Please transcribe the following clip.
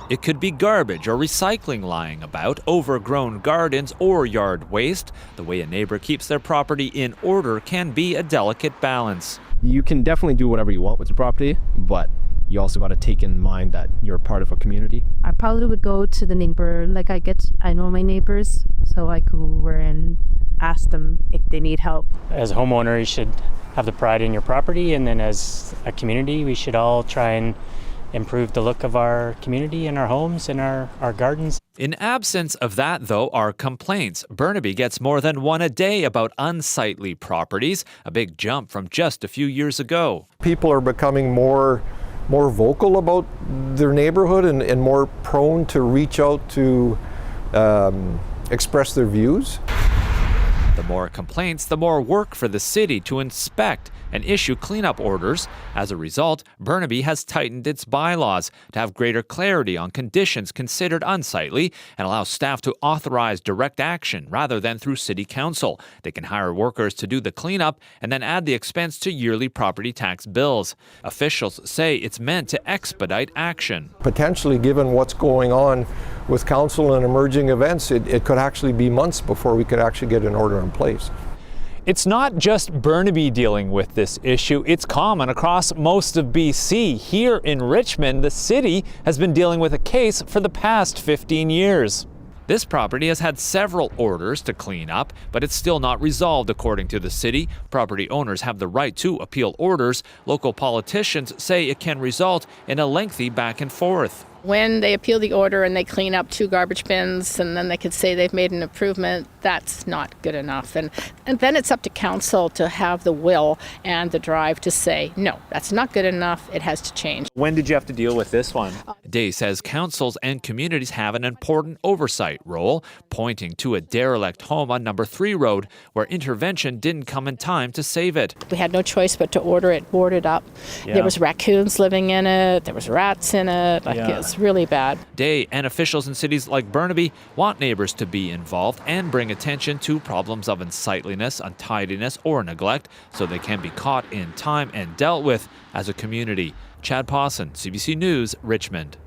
It could be garbage or recycling lying about, overgrown gardens or yard waste. The way a neighbor keeps their property in order can be a delicate balance. You can definitely do whatever you want with your property, but you also got to take in mind that you're a part of a community. I probably would go to the neighbor, I know my neighbors, so I go over and ask them if they need help. As a homeowner, you should have the pride in your property, and then as a community, we should all try and improve the look of our community and our homes and our gardens. In absence of that, though, are complaints. Burnaby gets more than one a day about unsightly properties, a big jump from just a few years ago. People are becoming more vocal about their neighborhood and more prone to reach out to express their views. The more complaints, the more work for the city to inspect and issue cleanup orders. As a result, Burnaby has tightened its bylaws to have greater clarity on conditions considered unsightly and allow staff to authorize direct action rather than through city council. They can hire workers to do the cleanup and then add the expense to yearly property tax bills. Officials say it's meant to expedite action. Potentially, given what's going on with council and emerging events, it could actually be months before we could actually get an order in place. It's not just Burnaby dealing with this issue. It's common across most of BC. Here in Richmond, the city has been dealing with a case for the past 15 years. This property has had several orders to clean up, but it's still not resolved, according to the city. Property owners have the right to appeal orders. Local politicians say it can result in a lengthy back and forth. When they appeal the order and they clean up 2 garbage bins and then they could say they've made an improvement, that's not good enough. And then it's up to council to have the will and the drive to say, no, that's not good enough, it has to change. When did you have to deal with this one? Day says councils and communities have an important oversight role, pointing to a derelict home on Number 3 Road where intervention didn't come in time to save it. We had no choice but to order it boarded up. Yeah. There was raccoons living in it, there was rats in it, It's really bad. Day and officials in cities like Burnaby want neighbors to be involved and bring attention to problems of unsightliness, untidiness, or neglect so they can be caught in time and dealt with as a community. Chad Pawson, CBC News, Richmond.